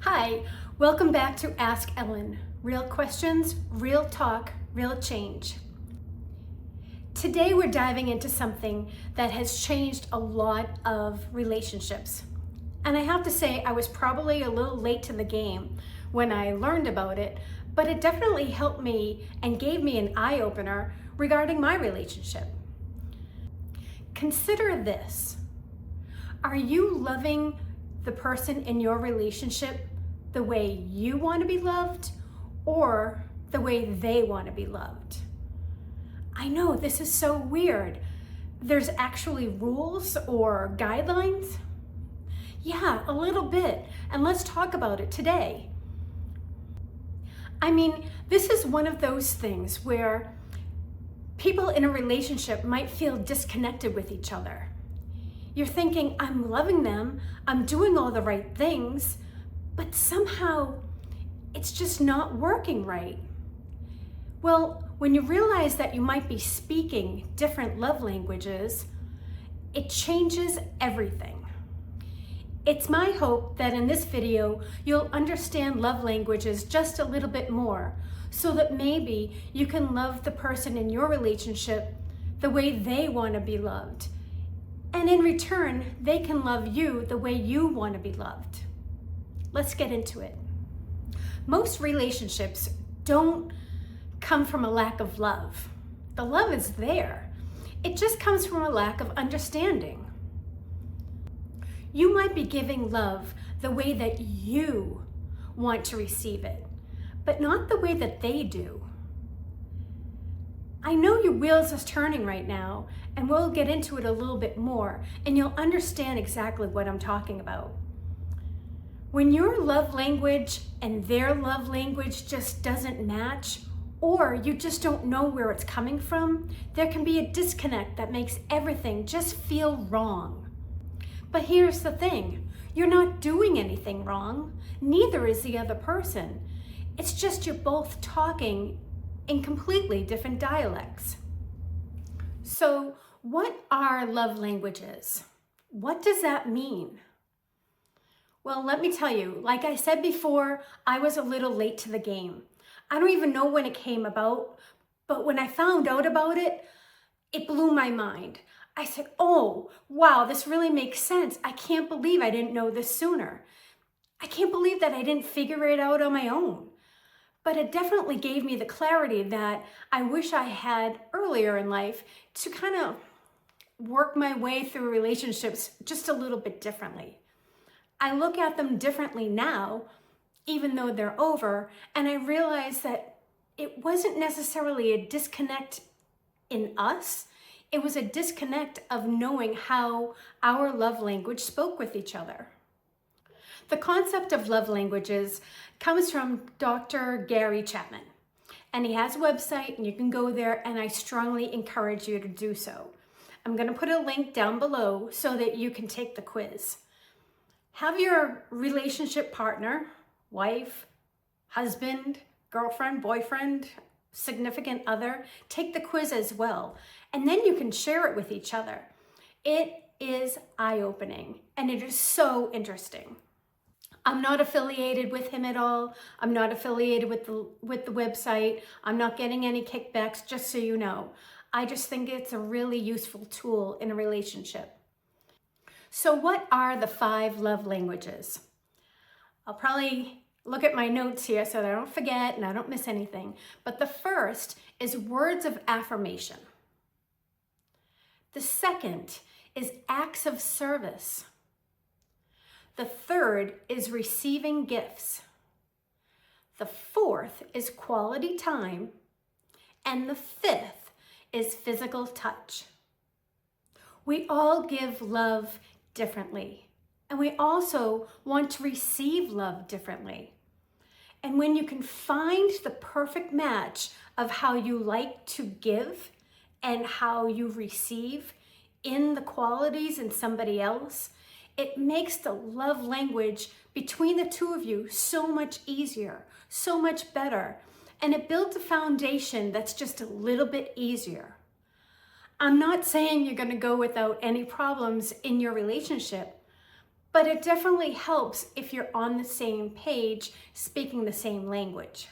Hi, welcome back to Ask Ellen. Real questions, real talk, real change. Today we're diving into something that has changed a lot of relationships. And I have to say I was probably a little late to the game when I learned about it, but it definitely helped me and gave me an eye-opener regarding my relationship. Consider this. Are you loving the person in your relationship the way you want to be loved or the way they want to be loved? I know this is so weird. There's actually rules or guidelines? Yeah, a little bit. And let's talk about it today. I mean, this is one of those things where people in a relationship might feel disconnected with each other. You're thinking, I'm loving them, I'm doing all the right things, but somehow it's just not working right. Well, when you realize that you might be speaking different love languages, it changes everything. It's my hope that in this video, you'll understand love languages just a little bit more so that maybe you can love the person in your relationship the way they want to be loved. And in return, they can love you the way you want to be loved. Let's get into it. Most relationships don't come from a lack of love. The love is there. It just comes from a lack of understanding. You might be giving love the way that you want to receive it, but not the way that they do. I know your wheels are turning right now, and we'll get into it a little bit more, and you'll understand exactly what I'm talking about. When your love language and their love language just doesn't match, or you just don't know where it's coming from, there can be a disconnect that makes everything just feel wrong. But here's the thing, you're not doing anything wrong, neither is the other person. It's just you're both talking in completely different dialects. So what are love languages? What does that mean? Well, let me tell you, like I said before, I was a little late to the game. I don't even know when it came about, but when I found out about it, it blew my mind. I said, oh, wow, this really makes sense. I can't believe I didn't know this sooner. I can't believe that I didn't figure it out on my own. But it definitely gave me the clarity that I wish I had earlier in life to kind of work my way through relationships just a little bit differently. I look at them differently now, even though they're over, and I realize that it wasn't necessarily a disconnect in us. It was a disconnect of knowing how our love language spoke with each other. The concept of love languages comes from Dr. Gary Chapman, and he has a website and you can go there, and I strongly encourage you to do so. I'm going to put a link down below so that you can take the quiz. Have your relationship partner, wife, husband, girlfriend, boyfriend, significant other, take the quiz as well, and then you can share it with each other. It is eye-opening and it is so interesting. I'm not affiliated with him at all. I'm not affiliated with the website. I'm not getting any kickbacks, just so you know. I just think it's a really useful tool in a relationship. So what are the 5 love languages? I'll probably look at my notes here so that I don't forget and I don't miss anything. But the first is words of affirmation. The second is acts of service. The third is receiving gifts. The fourth is quality time. And the fifth is physical touch. We all give love differently. And we also want to receive love differently. And when you can find the perfect match of how you like to give and how you receive in the qualities in somebody else, it makes the love language between the two of you so much easier, so much better, and it builds a foundation that's just a little bit easier. I'm not saying you're going to go without any problems in your relationship, but it definitely helps if you're on the same page, speaking the same language.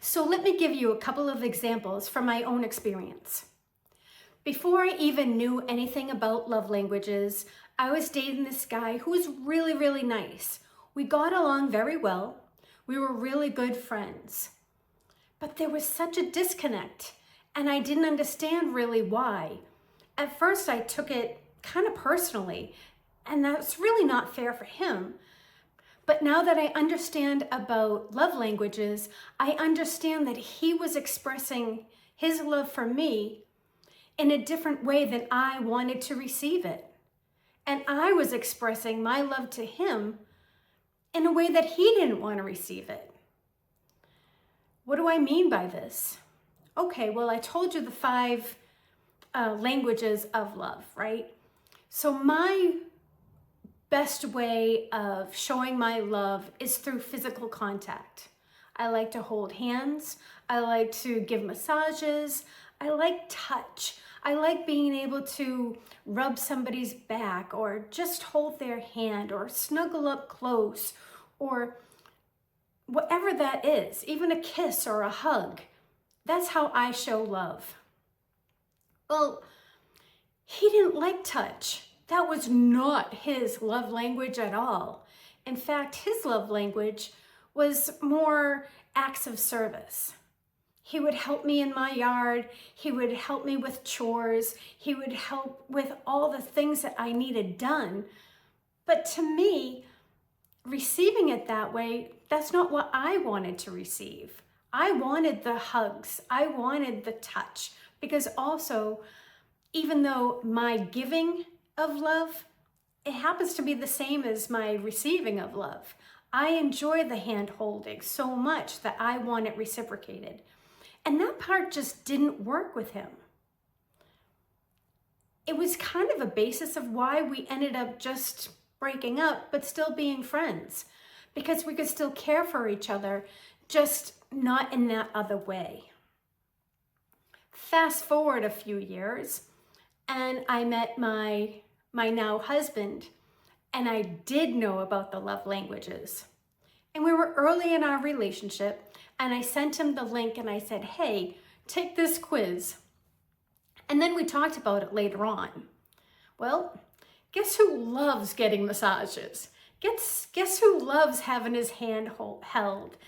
So let me give you a couple of examples from my own experience. Before I even knew anything about love languages, I was dating this guy who was really, really nice. We got along very well. We were really good friends. But there was such a disconnect, and I didn't understand really why. At first, I took it kind of personally, and that's really not fair for him. But now that I understand about love languages, I understand that he was expressing his love for me in a different way than I wanted to receive it. And I was expressing my love to him in a way that he didn't want to receive it. What do I mean by this? Okay, well, I told you the 5 languages of love, right? So my best way of showing my love is through physical contact. I like to hold hands. I like to give massages. I like touch. I like being able to rub somebody's back or just hold their hand or snuggle up close or whatever that is, even a kiss or a hug. That's how I show love. Well, he didn't like touch. That was not his love language at all. In fact, his love language was more acts of service. He would help me in my yard. He would help me with chores. He would help with all the things that I needed done. But to me, receiving it that way, that's not what I wanted to receive. I wanted the hugs. I wanted the touch. Because also, even though my giving of love, it happens to be the same as my receiving of love. I enjoy the hand holding so much that I want it reciprocated. And that part just didn't work with him. It was kind of a basis of why we ended up just breaking up, but still being friends, because we could still care for each other, just not in that other way. Fast forward a few years, and I met my now husband, and I did know about the love languages. And we were early in our relationship, and I sent him the link and I said, hey, take this quiz. And then we talked about it later on. Well, guess who loves getting massages? Guess who loves having his hand held?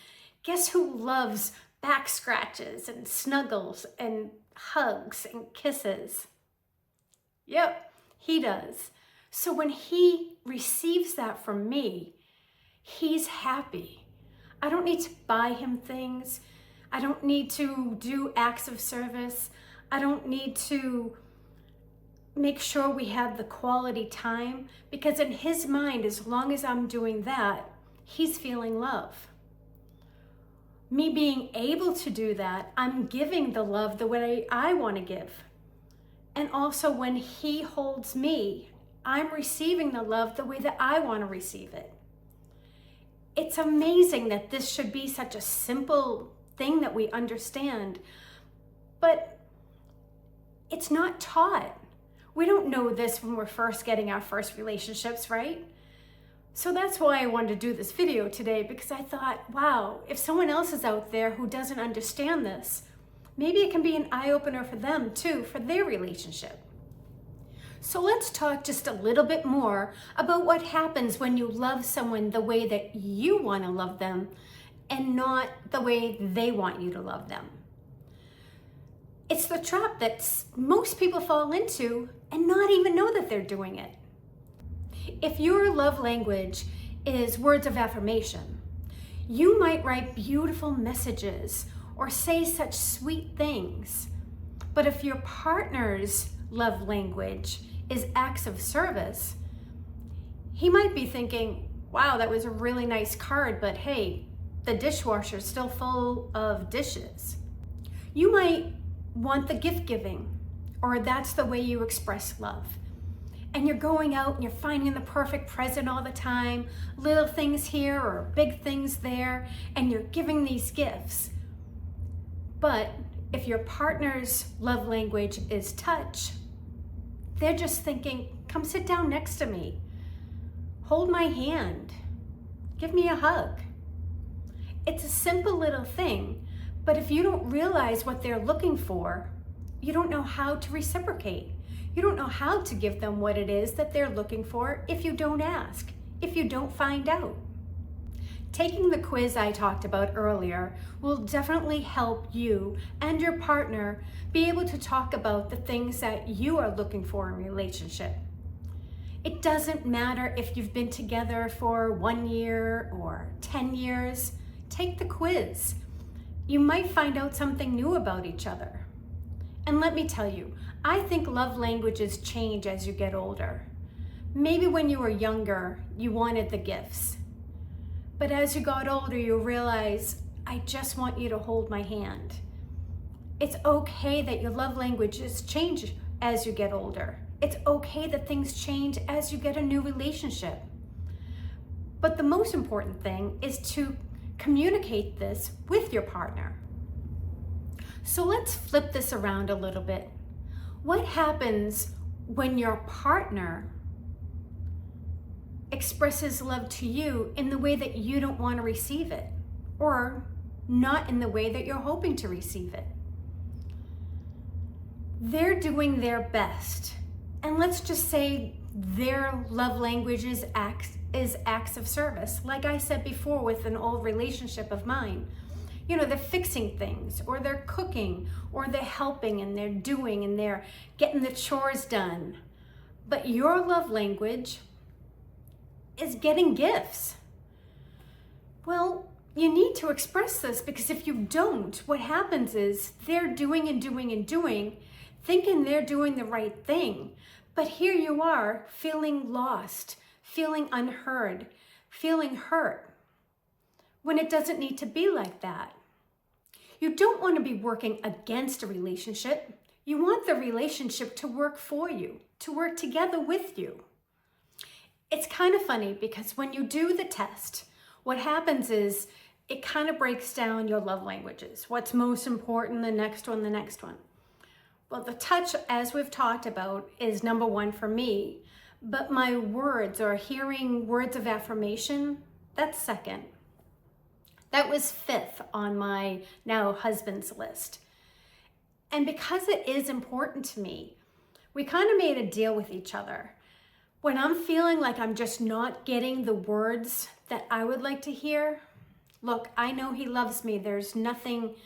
Guess who loves back scratches and snuggles and hugs and kisses? Yep, he does. So when he receives that from me, he's happy. I don't need to buy him things. I don't need to do acts of service. I don't need to make sure we have the quality time, because in his mind, as long as I'm doing that, he's feeling love. Me being able to do that, I'm giving the love the way I want to give. And also when he holds me, I'm receiving the love the way that I want to receive it. It's amazing that this should be such a simple thing that we understand, but it's not taught. We don't know this when we're first getting our first relationships, right? So that's why I wanted to do this video today, because I thought, wow, if someone else is out there who doesn't understand this, maybe it can be an eye-opener for them too, for their relationship. So let's talk just a little bit more about what happens when you love someone the way that you want to love them and not the way they want you to love them. It's the trap that most people fall into and not even know that they're doing it. If your love language is words of affirmation, you might write beautiful messages or say such sweet things. But if your partner's love language is acts of service, he might be thinking, wow, that was a really nice card, but hey, the dishwasher's still full of dishes. You might want the gift giving, or that's the way you express love. And you're going out and you're finding the perfect present all the time, little things here or big things there, and you're giving these gifts. But if your partner's love language is touch, they're just thinking, come sit down next to me. hold my hand, give me a hug. It's a simple little thing, but if you don't realize what they're looking for, you don't know how to reciprocate. You don't know how to give them what it is that they're looking for if you don't ask, if you don't find out. Taking the quiz I talked about earlier will definitely help you and your partner be able to talk about the things that you are looking for in a relationship. It doesn't matter if you've been together for 1 year or 10 years. Take the quiz. You might find out something new about each other. And let me tell you, I think love languages change as you get older. Maybe when you were younger, you wanted the gifts. But as you got older, you realize, I just want you to hold my hand. It's okay that your love languages change as you get older. It's okay that things change as you get a new relationship. But the most important thing is to communicate this with your partner. So let's flip this around a little bit. What happens when your partner expresses love to you in the way that you don't want to receive it, or not in the way that you're hoping to receive it? They're doing their best. And let's just say their love language is acts of service. Like I said before with an old relationship of mine, they're fixing things, or they're cooking, or they're helping, and they're doing, and they're getting the chores done. But your love language is getting gifts. Well, you need to express this, because if you don't, what happens is they're doing and doing and doing, thinking they're doing the right thing. But here you are feeling lost, feeling unheard, feeling hurt, when it doesn't need to be like that. You don't want to be working against a relationship. You want the relationship to work for you, to work together with you. It's kind of funny, because when you do the test, what happens is it kind of breaks down your love languages. What's most important, the next one, the next one. Well, the touch, as we've talked about, is number one for me. But my words, or hearing words of affirmation, that's second. That was fifth on my now husband's list. And because it is important to me, we kind of made a deal with each other. When I'm feeling like I'm just not getting the words that I would like to hear, look, I know he loves me. There's nothing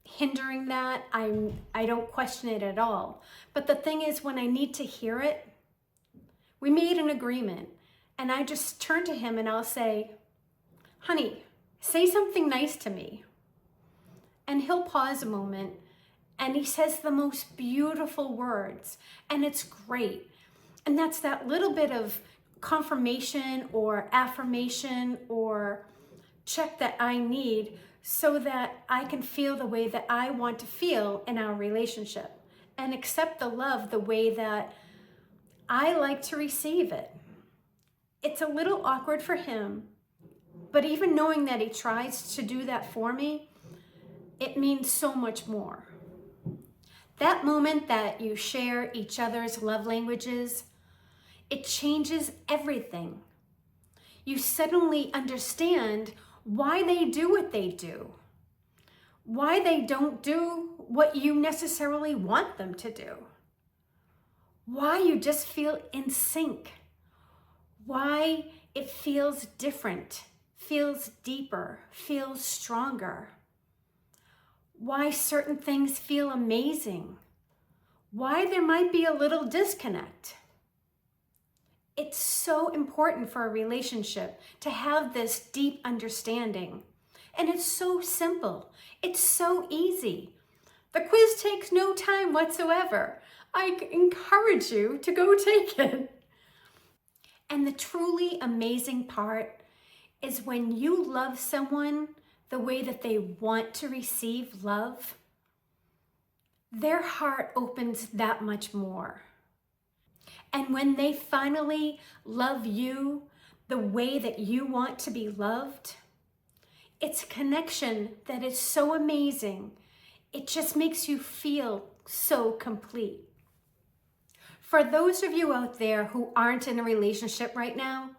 hindering that. I don't question it at all. But the thing is, when I need to hear it, we made an agreement, and I just turn to him and I'll say, honey, say something nice to me. And he'll pause a moment, and he says the most beautiful words, and it's great. And that's that little bit of confirmation or affirmation or check that I need, so that I can feel the way that I want to feel in our relationship, and accept the love the way that I like to receive it. It's a little awkward for him, but even knowing that he tries to do that for me, it means so much more. That moment that you share each other's love languages, it changes everything. You suddenly understand why they do what they do, why they don't do what you necessarily want them to do, why you just feel in sync, why it feels different, feels deeper, feels stronger, why certain things feel amazing, why there might be a little disconnect. It's so important for a relationship to have this deep understanding. And it's so simple. It's so easy. The quiz takes no time whatsoever. I encourage you to go take it. And the truly amazing part is when you love someone the way that they want to receive love, their heart opens that much more. And when they finally love you the way that you want to be loved, it's a connection that is so amazing. It just makes you feel so complete. For those of you out there who aren't in a relationship right now,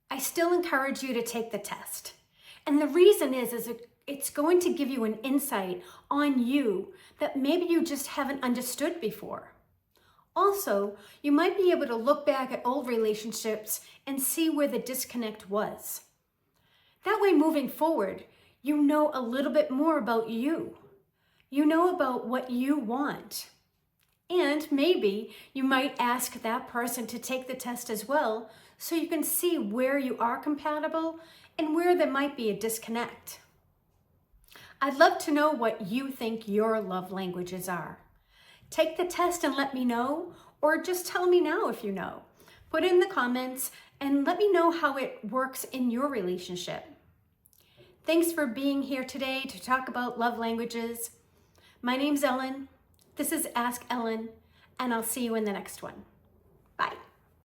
I still encourage you to take the test. And the reason is it's going to give you an insight on you that maybe you just haven't understood before. Also, you might be able to look back at old relationships and see where the disconnect was. That way, moving forward, you know a little bit more about you. You know about what you want. And maybe you might ask that person to take the test as well, so you can see where you are compatible and where there might be a disconnect. I'd love to know what you think your love languages are. Take the test and let me know, or just tell me now if you know. Put it in the comments and let me know how it works in your relationship. Thanks for being here today to talk about love languages. My name's Ellen. This is Ask Ellen, and I'll see you in the next one.